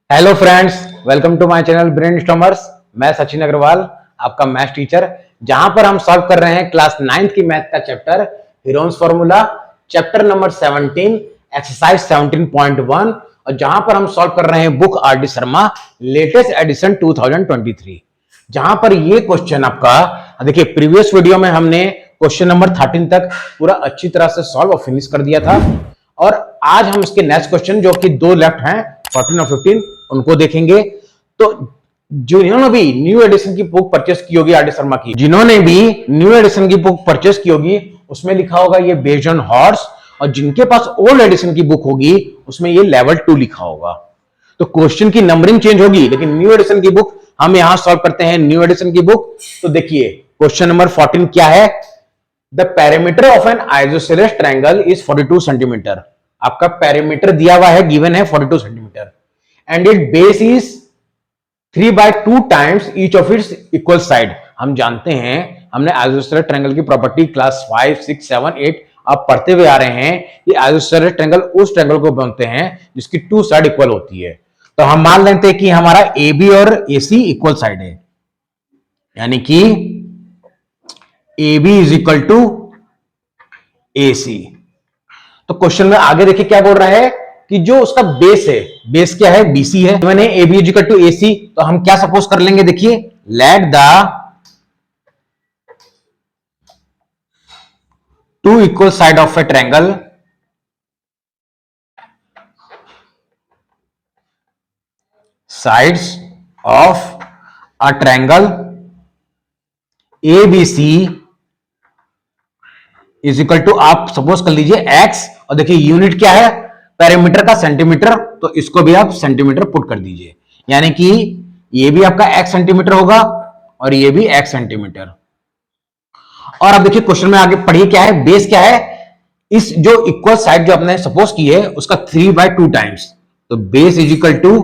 Hello friends, welcome to my channel Brainstormers. मैं सचिन अग्रवाल, आपका math teacher, जहां पर हम सॉल्व कर रहे हैं क्लास 9th की मैथ का chapter Heron's formula, chapter number 17, exercise 17.1, और जहां पर हम सॉल्व कर रहे हैं book R D Sharma latest edition 2023। जहां पर ये क्वेश्चन आपका देखिए, प्रीवियस वीडियो में हमने क्वेश्चन नंबर 13 तक पूरा अच्छी तरह से सॉल्व और फिनिश कर दिया था, और आज हम इसके नेक्स्ट क्वेश्चन जो कि दो लेफ्ट हैं 14 और 15 उनको देखेंगे। तो जिन्होंने भी न्यू एडिशन की बुक परचेस की होगी आर डी शर्मा की, जिन्होंने भी न्यू एडिशन की बुक परचेस की होगी उसमें लिखा होगा ये बेस्ड ऑन हॉर्स, और जिनके पास ओल्ड एडिशन की बुक होगी उसमें ये लेवल 2 लिखा होगा। तो क्वेश्चन की नंबरिंग चेंज होगी, लेकिन न्यू एडिशन की बुक हम यहां सॉल्व करते हैं। न्यू एडिशन की बुक, तो देखिए क्वेश्चन नंबर 14 क्या है। The perimeter of N isosceles triangle is 42 centimetre. आपका पेरीमीटर दिया हुआ है, गिवन है 42 centimetre, and it base is 3/2 times each of its equal side. हम जानते हैं, हमने आइसोसेलेस ट्रायंगल की प्रॉपर्टी क्लास 5, 6, 7, 8 आप पढ़ते हुए आ रहे हैं कि आइसोसेलेस ट्रायंगल उस ट्रायंगल को बनते हैं जिसकी 2 साइड इक्वल होती है। तो हम मान लेते हैं कि हमारा ए बी और ए सी इक्वल साइड है, यानी कि A B is equal to A C. तो क्वेश्चन में आगे देखिए क्या बोल रहा है कि जो उसका बेस है, बेस क्या है, बीसी है। मैंने A B is equal to A C, तो हम क्या सपोज कर लेंगे, देखिए let the two equal side of a triangle sides of a triangle ABC is equal to, आप सपोज कर लीजिए x, और देखिए यूनिट क्या है पेरीमीटर का, सेंटीमीटर, तो इसको भी आप सेंटीमीटर पुट कर दीजिए, यानी कि ये भी आपका x सेंटीमीटर होगा और ये भी x सेंटीमीटर। और अब देखिए क्वेश्चन में आगे पढ़िए क्या है, बेस क्या है, इस जो इक्वल साइड जो आपने सपोज की है उसका 3/2 टाइम्स, तो base is equal to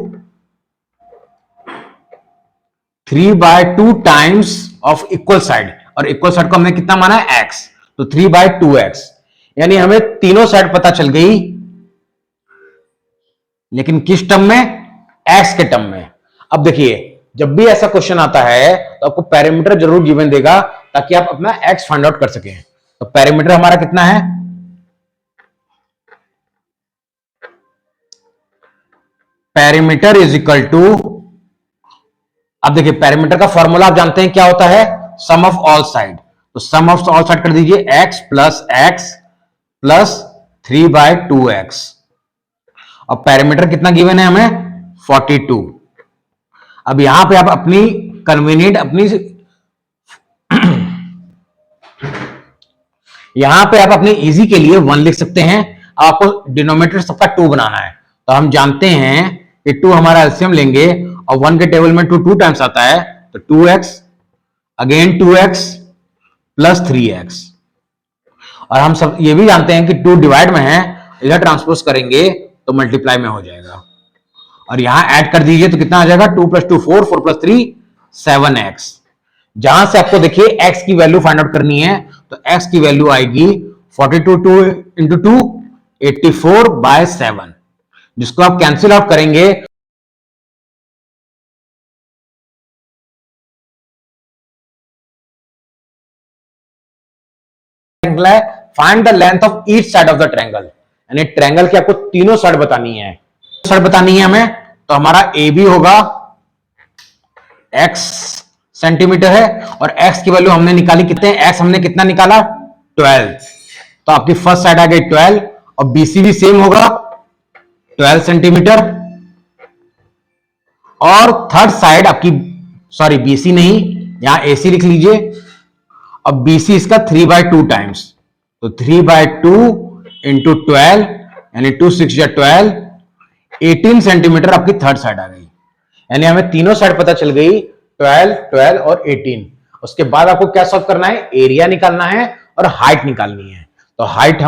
3/2 times of equal side, और इक्वल साइड को हमने कितना माना है, x, तो 3/2x, यानी हमें तीनों साइड पता चल गई, लेकिन किस टर्म में, x के टर्म में। अब देखिए जब भी ऐसा क्वेश्चन आता है तो आपको पैरामीटर जरूर गिवन देगा ताकि आप अपना x फाइंड आउट कर सकें। तो पैरामीटर हमारा कितना है, पैरामीटर इज इक्वल टू, अब देखिए पैरामीटर का फॉर्मूला आप जानते हैं क्या होता है, सम ऑफ ऑल साइड, तो सम ऑफ ऑल साइड कर दीजिए x प्लस 3/2x, और पैरामीटर कितना गिवन है हमें, 42। अब यहां पे आप अपनी कन्वीनियंट, यहां पे आप अपने इजी के लिए 1 लिख सकते हैं। आपको डिनोमिनेटर सबका 2 बनाना है, तो हम जानते हैं कि 2 हमारा एलसीएम लेंगे, और 1 के टेबल में 2 टाइम्स आता है, तो 2x again 2x plus 3x, और हम सब ये भी जानते हैं कि 2 डिवाइड में है, इधर ट्रांसपोज करेंगे तो मल्टीप्लाई में हो जाएगा, और यहां ऐड कर दीजिए तो कितना आ जाएगा, 2 + 2 4, 4 + 3 7x। जहां से आपको देखिए x की वैल्यू फाइंड आउट करनी है, तो x की वैल्यू आएगी 42 इंटू 2 84/7, जिसको आप कैंसिल आउट करेंगे, find the length of each side of the triangle, यानी ट्रायंगल की आपको तीनों साइड बतानी है, हमें, तो हमारा ए बी होगा x सेंटीमीटर है, और x की वैल्यू हमने निकाली, कितने x हमने कितना निकाला, 12, तो आपकी फर्स्ट साइड आ गई 12, और BC भी सेम होगा 12 सेंटीमीटर, और थर्ड साइड आपकी, सॉरी BC नहीं, यहां AC लिख लीजिए, अब BC इसका 3/2 टाइम्स, तो 3/2 इंटू 12, यानी 2 6 या 12, 18 सेंटीमीटर आपकी थर्ड साइड आ गई, यानी हमें तीनों साइड पता चल गई, 12, 12 और 18। उसके बाद आपको क्या सॉल्व करना है, एरिया निकालना है और हाइट निकालनी है। तो हाइट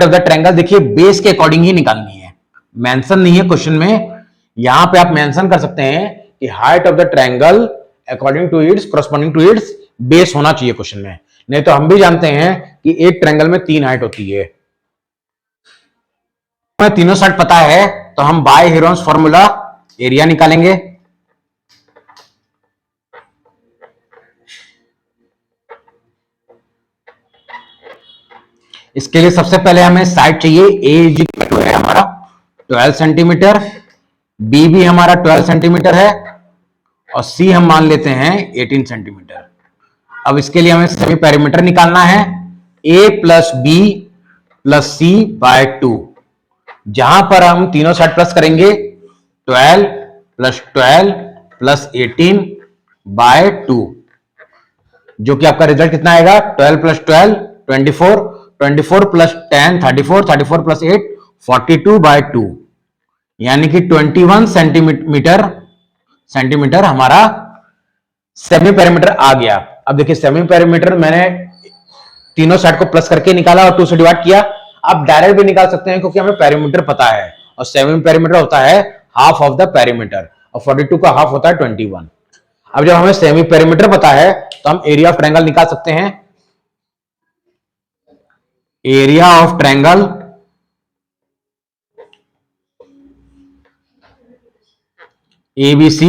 ऑफ द ट्रायंगल देखिए बेस के अकॉर्डिंग ही निकालनी है, मेंशन नहीं है क्वेश्चन में, यहां पे आप मेंशन कर सकते हैं कि height of the triangle according to its, corresponding to its base होना चाहिए क्वेश्चन में, नहीं तो हम भी जानते हैं कि एक ट्रायंगल में 3 हाइट होती है। तीनों साइड पता है तो हम बाय हीरोन्स फॉर्मूला एरिया निकालेंगे। इसके लिए सबसे पहले हमें साइड चाहिए। ए इज इक्वल टू है हमारा 12 सेंटीमीटर, बी भी हमारा 12 सेंटीमीटर है और सी हम मान लेते हैं 18 सेंटीमीटर। अब इसके लिए हमें सेमी पेरीमीटर निकालना है। ए plus B plus C by 2, जहां पर हम तीनों साइड प्लस करेंगे 12 प्लस 18 बाय 2, जो कि आपका रिजल्ट कितना आएगा 12 प्लस 12 24, 24 प्लस 10 34, 34 प्लस 8 42 बाय 2, यानी कि 21 सेंटीमीटर हमारा सेमी पेरीमीटर आ गया। अब देखिए सेमी पेरीमीटर मैंने तीनों साइड को प्लस करके निकाला और 2 से डिवाइड किया। आप डायरेक्ट भी निकाल सकते हैं क्योंकि हमें पेरीमीटर पता है और सेमी पेरीमीटर होता है हाफ ऑफ द पेरीमीटर और 42 का हाफ होता है 21। अब जब हमें सेमी पेरीमीटर पता है तो हम एरिया ऑफ ट्रायंगल निकाल सकते हैं। Area of triangle ABC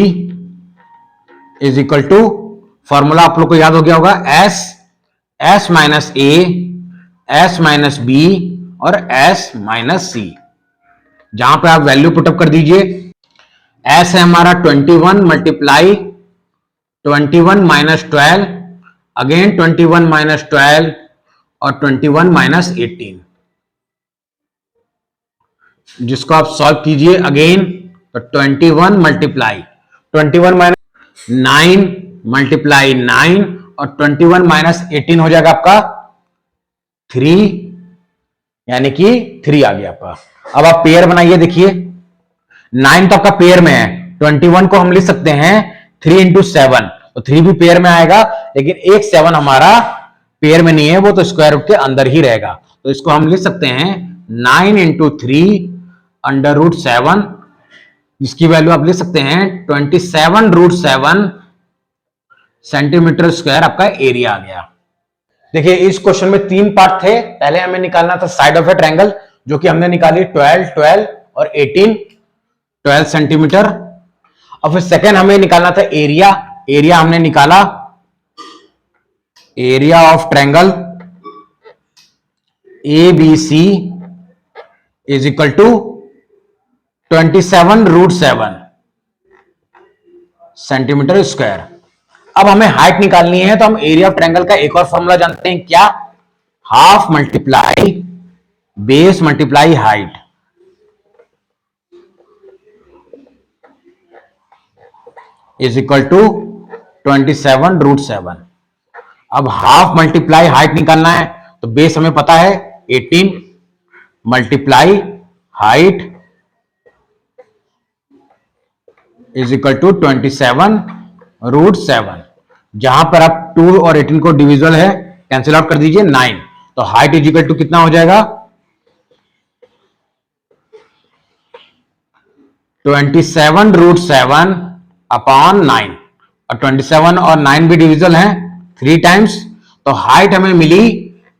is equal to, formula आप लोग को याद हो गया होगा, S minus A, S minus B और S माइनस सी, जहां पे आप वैल्यू पुटअप कर दीजिए। S है हमारा 21 मल्टीप्लाई 21 माइनस 12, अगेन 21 माइनस 12 और 21 माइनस 18, जिसको आप सॉल्व कीजिए अगेन तो 21 मल्टीप्लाई 21 माइनस 9 मल्टीप्लाई 9 और 21 माइनस 18 हो जाएगा आपका 3, यानी कि 3 आ गया आपका। अब आप पेयर बनाइए, देखिए 9 तो आपका पेयर में है, 21 को हम लिख सकते हैं 3 इंटू 7, तो 3 भी पेयर में आएगा, लेकिन एक 7 हमारा पेयर में नहीं है, वो तो स्क्वायर रूट के अंदर ही रहेगा, तो इसको हम लिख सकते हैं 9 इंटू 3 अंडर रूट 7, जिसकी वैल्यू आप लिख सकते हैं 27 रूट 7 सेंटीमीटर स्क्वायर आपका एरिया आ गया। देखिए इस क्वेश्चन में 3 पार्ट थे। पहले हमें निकालना था साइड ऑफ ए ट्रायंगल, जो कि हमने निकाली 12 12 और 18 12 सेंटीमीटर। और फिर सेकेंड हमें निकालना था एरिया। एरिया हमने निकाला, area of triangle ABC is equal to 27 root 7 centimetre square. अब हमें हाइट निकालनी है, तो हम एरिया ऑफ ट्रायंगल का एक और फॉर्मूला जानते हैं, क्या, half multiply base multiply height is equal to 27 root 7। अब हाफ मल्टीप्लाई हाइट निकालना है, तो बेस हमें पता है 18 multiply height is equal to 27 root 7, जहां पर आप 2 और 18 को डिविजिबल है, कैंसिल आउट कर दीजिए 9, तो हाइट इज इक्वल टू कितना हो जाएगा 27 रूट 7 अपॉन 9, और 27 और 9 भी डिविजिबल हैं 3 टाइम्स, तो हाइट हमें मिली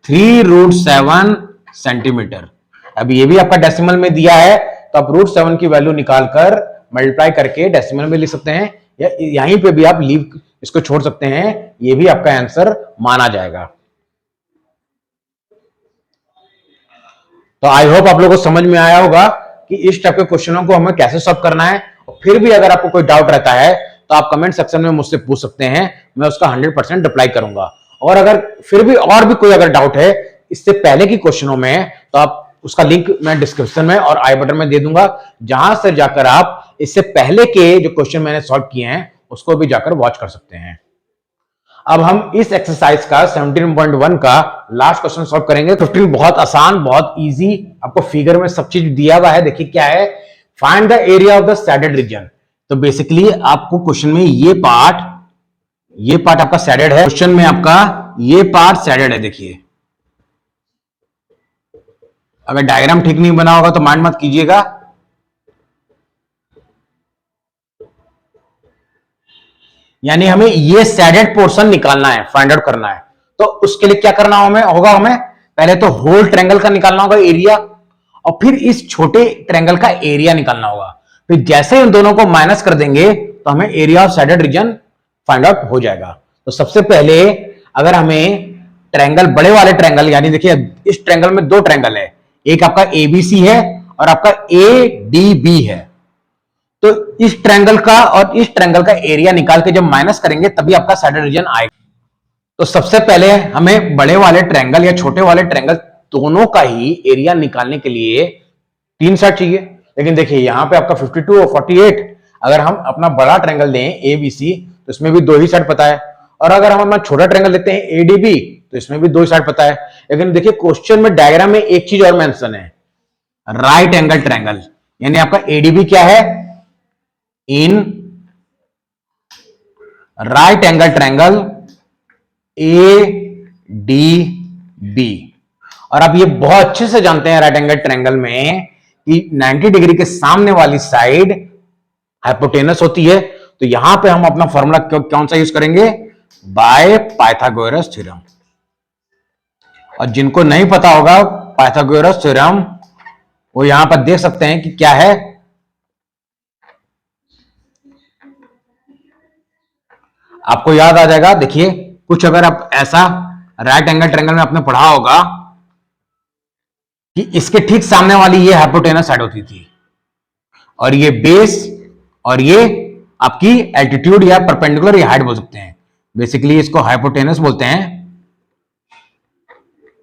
3 रूट 7 सेंटीमीटर। अब ये भी आपका डेसिमल में दिया है, तो आप रूट 7 की वैल्यू निकालकर मल्टीप्लाई करके डेसिमल में लिख सकते हैं, या यहीं पे भी आप लीव इसको छोड़ सकते हैं, ये भी आपका आंसर माना जाएगा। तो आई होप आप लोगों को समझ में आया होगा कि इस टाइप के क्वेश्चनों को हमें कैसे सॉल्व करना है। और फिर भी अगर आपको कोई डाउट रहता है तो आप कमेंट सेक्शन में मुझसे पूछ सकते हैं, मैं उसका 100% रिप्लाई करूंगा। और अगर फिर भी और भी कोई अगर डाउट है इससे पहले की क्वेश्चनों में, तो आप उसका लिंक मैं डिस्क्रिप्शन में और आई बटन में दे दूंगा, जहां से जाकर आप इससे पहले के जो क्वेश्चन मैंने सॉल्व किए हैं उसको भी जाकर वॉच कर सकते हैं। अब हम इस एक्सरसाइज का 17.1 का लास्ट क्वेश्चन सॉल्व करेंगे। 15 बहुत आसान, बहुत इजी, आपको फिगर में सब चीज दिया हुआ है। देखिए क्या है, find the area of the shaded region. तो बेसिकली आपको क्वेश्चन में ये पार्ट आपका शेडेड है, क्वेश्चन में आपका ये पार्ट शेडेड है। देखिए अगर डायग्राम ठीक नहीं बना होगा तो माइंड मत कीजिएगा। यानी हमें ये शेडेड पोर्शन निकालना है, फाइंड आउट करना है। तो उसके लिए क्या करना होगा, हमें पहले तो होल ट्रायंगल का निकालना होगा एरिया, और फिर इस छोटे ट्रायंगल का एरिया निकालना होगा। फिर जैसे इन दोनों को माइनस कर देंगे तो हमें area of shaded region find out हो जाएगा। तो सबसे पहले अगर हमें ट्रायंगल, बड़े वाले ट्रायंगल, यानी देखिए इस ट्रायंगल में दो ट्रायंगल है, एक आपका एबीसी है और आपका एडीबी है। तो इस ट्रायंगल का और इस ट्रायंगल का एरिया निकाल के जब माइनस करेंगे तभी आपका साइडेड रीजन आएगा। तो सबसे पहले हमें बड़े वाले ट्रायंगल या छोटे वाले ट्रायंगल दोनों का ही एरिया निकालने के लिए तीन साइड चाहिए। लेकिन देखिए यहां पे आपका 52 और 48, अगर हम अपना बड़ा ट्रायंगल दें एबीसी तो इसमें भी दो ही साइड पता है, और अगर हम अपना छोटा ट्रायंगल देते हैं एडीबी तो इसमें भी दो साइड पता है। लेकिन देखिए क्वेश्चन में डायग्राम में एक चीज और मेंशन है, राइट एंगल ट्रायंगल, यानी आपका एडीबी क्या है, in right angle triangle ADB. और आप ये बहुत अच्छे से जानते हैं राइट एंगल ट्रायंगल में कि 90 डिग्री के सामने वाली साइड हाइपोटेनस होती है। तो यहां पे हम अपना फॉर्मूला कौन सा यूज करेंगे, बाय पाइथागोरस थ्योरम। और जिनको नहीं पता होगा पाइथागोरस थ्योरम, वो यहां पर देख सकते हैं कि क्या है, आपको याद आ जाएगा। देखिए कुछ अगर आप ऐसा राइट एंगल ट्रायंगल में आपने पढ़ा होगा कि इसके ठीक सामने वाली ये हाइपोटेनस साइड होती थी, और ये बेस, और ये आपकी एल्टीट्यूड या परपेंडिकुलर या हाइट बोल सकते हैं, बेसिकली इसको हाइपोटेनस बोलते हैं।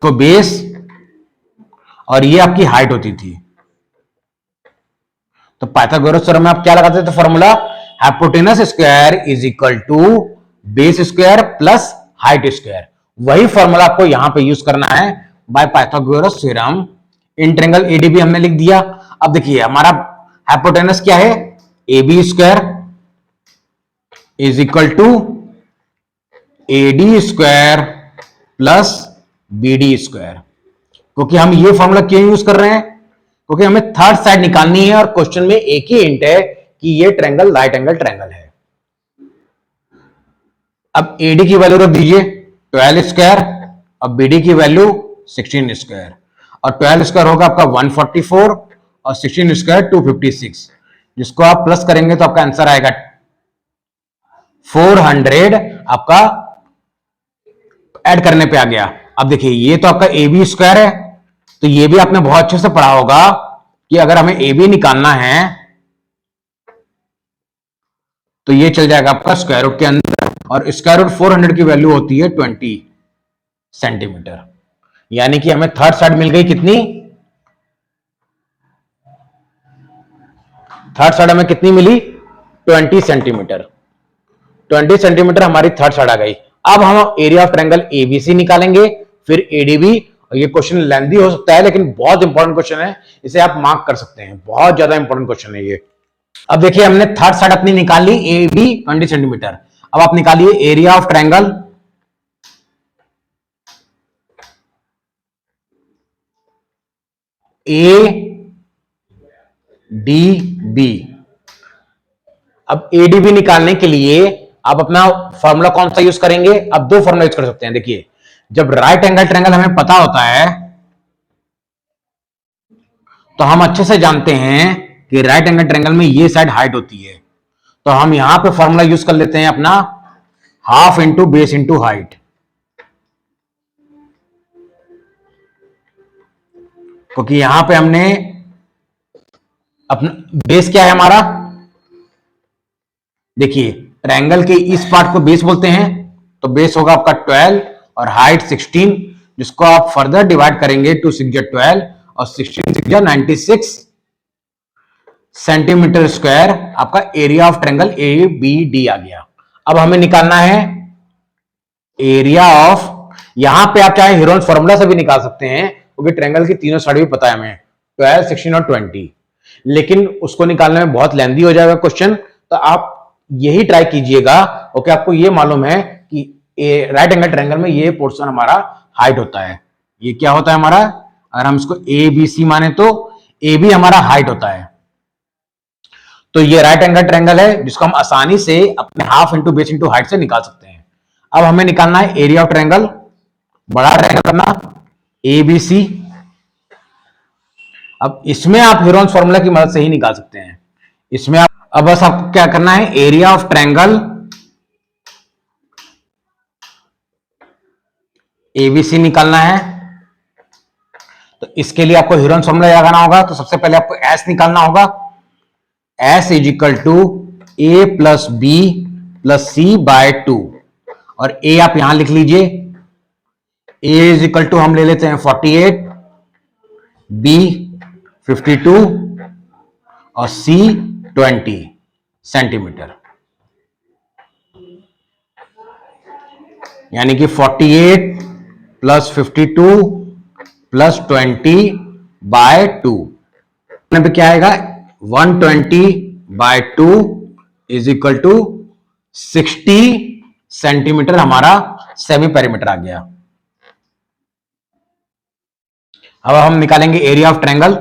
तो बेस और ये आपकी हाइट होती थी। तो पाइथागोरस थ्योरम में आप क्या लगाते थे formula, hypotenuse square is equal to base square plus height square. वही फॉर्मूला आपको यहां पे यूज करना है by Pythagoras theorem. In triangle ADB हमने लिख दिया। अब देखिए हमारा हाइपोटेनस क्या है, AB square is equal to AD square plus BD square. क्योंकि हम ये फॉर्मूला क्यों यूज कर रहे हैं, क्योंकि हमें थर्ड साइड निकालनी है और क्वेश्चन में एक ही हिंट है कि ये ट्रायंगल राइट एंगल ट्रायंगल है। अब एडी की वैल्यू रख दीजिए 12 स्क्वायर, अब बीडी की वैल्यू 16 स्क्वायर, और 12 स्क्वायर होगा आपका 144 और 16 स्क्वायर 256, जिसको आप प्लस करेंगे तो आपका आंसर आएगा 400। आपका ऐड करने पे आ गया। अब देखिए ये तो आपका ए बी स्क्वायर है, तो ये भी आपने बहुत अच्छे से पढ़ा होगा कि अगर हमें ए बी निकालना है तो ये चल जाएगा आपका स्क्वायर रूट के अंदर, और स्क्वायर रूट 400 की वैल्यू होती है 20 सेंटीमीटर। यानी कि हमें थर्ड साइड मिल गई कितनी, थर्ड साइड हमें कितनी मिली, 20 सेंटीमीटर। 20 सेंटीमीटर हमारी थर्ड साइड आ गई। अब हम एरिया ऑफ ट्रायंगल एबीसी निकालेंगे, फिर एडीबी। ये क्वेश्चन लेंथी हो सकता है लेकिन बहुत इंपॉर्टेंट क्वेश्चन है, इसे आप मार्क कर सकते हैं, बहुत ज्यादा इंपॉर्टेंट क्वेश्चन है ये। अब देखिए हमने थर्ड साइड अपनी निकाल ली ए बी 20 सेंटीमीटर। अब आप निकालिए area of triangle A D B. अब एडीबी निकालने के लिए आप अपना फॉर्मूला कौन सा यूज करेंगे, अब दो फॉर्मूला यूज कर सकते हैं। देखिए जब राइट एंगल ट्रायंगल हमें पता होता है तो हम अच्छे से जानते हैं कि राइट एंगल ट्रायंगल में ये साइड हाइट होती है, तो हम यहां पे फॉर्मूला यूज कर लेते हैं अपना half into base into height. क्योंकि यहां पे हमने अपना बेस क्या है हमारा, देखिए ट्रायंगल के इस पार्ट को बेस बोलते हैं, तो बेस होगा आपका 12 और हाइट 16, जिसको आप फर्दर डिवाइड करेंगे, 2 6 12 और 16 6 96 सेंटीमीटर स्क्वायर। आपका area of triangle A B D आ गया। अब हमें निकालना है एरिया ऑफ, यहां पे आप चाहे हीरोन्स फॉर्मूला से भी निकाल सकते हैं क्योंकि ट्रायंगल की तीनों साइड भी पता है हमें, 12 16 और 20, लेकिन उसको निकालने में बहुत लेंथी हो जाएगा क्वेश्चन। तो आप यही ट्राई कीजिएगा। ओके, आपको ये मालूम है कि राइट एंगल ट्रायंगल में ये पोर्शन हमारा हाइट होता है, ये क्या होता है हमारा, अगर हम इसको ए बी सी माने तो ए बी हमारा हाइट होता है। तो ये राइट एंगल ट्रायंगल है जिसको हम आसानी से अपने half into base into height से निकाल सकते हैं। अब हमें निकालना है एरिया ऑफ ट्रायंगल, बड़ा ट्रायंगल करना ए बी सी। अब इसमें आप हीरोन्स फॉर्मूला की मदद से ही निकाल सकते हैं। इसमें आप अब बस आपको क्या करना है, एरिया ऑफ ट्रायंगल एबीसी निकालना है। तो इसके लिए आपको हीरोन्स फॉर्मूला लगाना होगा। तो सबसे पहले आपको एस निकालना होगा। S is equal to A plus B plus C by 2, और ए आप यहां लिख लीजिए। ए इज इक्वल टू हम ले लेते हैं 48, बी 52 और सी 20 सेंटीमीटर, यानी कि 48 प्लस 52 प्लस 20 बाय 2 पे क्या आएगा, 120 by 2 is equal to 60 centimetre हमारा सेमी पेरीमीटर आ गया। अब हम निकालेंगे एरिया ऑफ ट्रायंगल।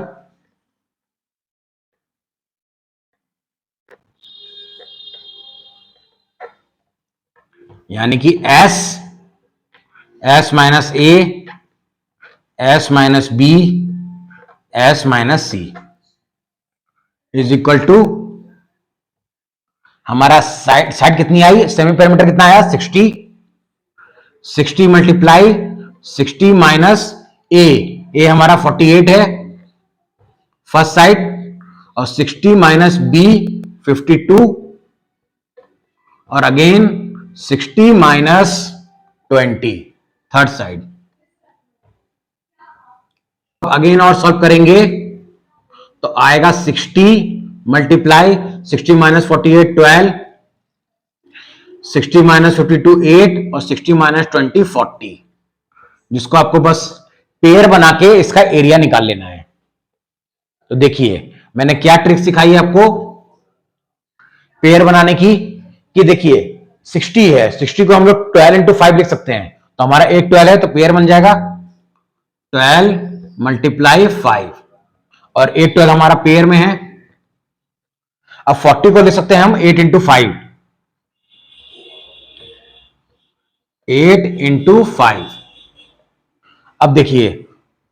यानी कि S minus A, S minus B, S minus C is equal to हमारा साइड कितनी आई, सेमी पेरीमीटर कितना आया 60, 60 मल्टीप्लाई 60 माइनस ए हमारा 48 है फर्स्ट साइड, और 60 माइनस बी 52, और again 60 minus 20 third side. Again और सॉल्व करेंगे तो आएगा 60 मल्टीप्लाई 60 माइनस 48 12, 60 माइनस 52 8, और 60 माइनस 20 40, जिसको आपको बस पेयर बना के इसका एरिया निकाल लेना है। तो देखिए मैंने क्या ट्रिक सिखाई है आपको पेयर बनाने की, कि देखिए 60 है, 60 को हम लोग 12 इंटू 5 लिख सकते हैं। तो हमारा एक 12 है तो पेयर बन जाएगा 12 मल्टीप्लाई 5, और 8 12 हमारा पेयर में है। अब 40 को ले सकते हैं हम 8 इंटू 5, 8 इंटू 5। अब देखिए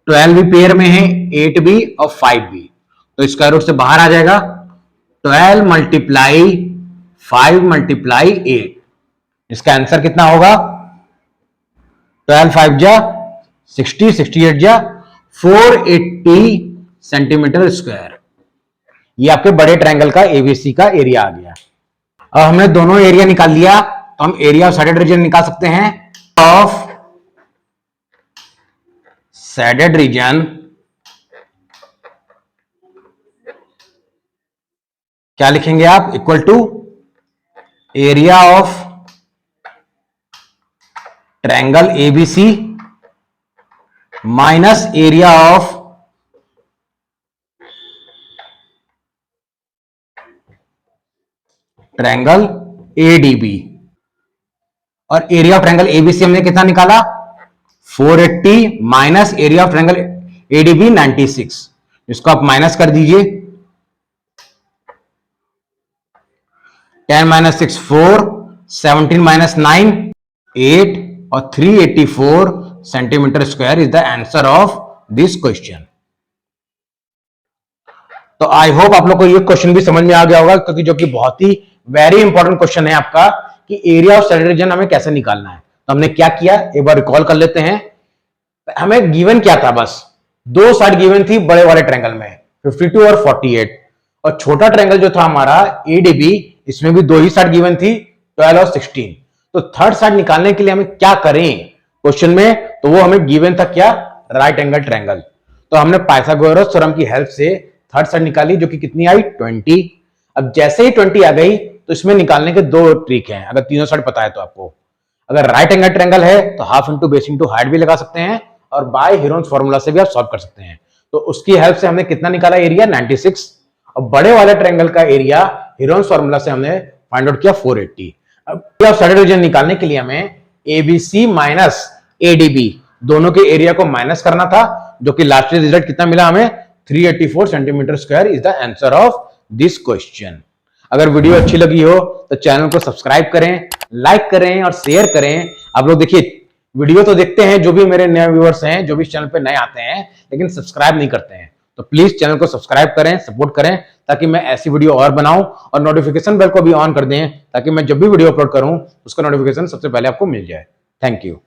12 भी पेयर में है, 8 भी और 5 भी, तो स्क्वायर रूट से बाहर आ जाएगा 12 मल्टीप्लाई 5 मल्टीप्लाई 8। इसका आंसर कितना होगा, 12 5 जा 60, 68 जा 480 सेंटीमीटर स्क्वायर। ये आपके बड़े ट्रायंगल का एबीसी का एरिया आ गया। अब हमने दोनों एरिया निकाल लिया, तो हम एरिया ऑफ शेडेड रीजन निकाल सकते हैं। ऑफ शेडेड रीजन क्या लिखेंगे आप, equal to area of triangle ABC minus area of triangle ADB. और एरिया ऑफ ट्रायंगल एबीसी हमने कितना निकाला, 480 minus area of triangle ADB 96, इसको आप माइनस कर दीजिए। 10 माइनस 6 4, 17 माइनस 9 8, और 384 centimetre square is the answer of this question. तो आई होप आप लोग को ये क्वेश्चन भी समझ में आ गया होगा, क्योंकि जो कि बहुत ही वेरी इंपॉर्टेंट क्वेश्चन है आपका, कि एरिया ऑफ शेडेड रीजन हमें कैसे निकालना है। तो हमने क्या किया, एक बार रिकॉल कर लेते हैं। हमें गिवन क्या था, बस दो साइड गिवन थी बड़े वाले ट्रायंगल में 52 और 48, और छोटा ट्रायंगल जो था हमारा एडीबी, इसमें भी दो ही साइड गिवन थी 12 और 16। तो थर्ड साइड निकालने के लिए हमें क्या करें क्वेश्चन में, तो वो हमें गिवन था क्या, राइट एंगल ट्रायंगल। तो हमने पाइथागोरस थ्योरम की हेल्प से थर्ड साइड निकाली, जो कि कितनी आई 20। अब जैसे ही 20 आ गई तो इसमें निकालने के दो ट्रिक हैं, अगर तीनों साइड पता है तो आपको। अगर राइट एंगल ट्रायंगल है तो half into base into height भी लगा सकते हैं, और बाय हीरोन्स फॉर्मूला से भी आप सॉल्व कर सकते हैं। तो उसकी हेल्प से हमने कितना निकाला एरिया 96, और बड़े वाले ट्रायंगल का एरिया हीरोन्स फॉर्मूला से हमने फाइंड आउट किया 480। अब शेडेड रीजन निकालने के लिए हमें एबीसी माइनस एडीबी दोनों के एरिया को माइनस करना था, जो कि लास्ट रिजल्ट कितना मिला हमें, 384 centimetre square is the answer of this question. अगर वीडियो अच्छी लगी हो तो चैनल को सब्सक्राइब करें, लाइक करें और शेयर करें। आप लोग देखिए वीडियो तो देखते हैं, जो भी मेरे नए व्यूअर्स हैं, जो भी इस चैनल पे नए आते हैं, लेकिन सब्सक्राइब नहीं करते हैं। तो प्लीज चैनल को सब्सक्राइब करें, सपोर्ट करें, ताकि मैं ऐसी वीडियो और बनाऊं, और नोटिफिकेशन बेल को भी ऑन कर दें ताकि मैं जब भी वीडियो अपलोड करूं उसका नोटिफिकेशन सबसे पहले आपको मिल जाए। Thank you.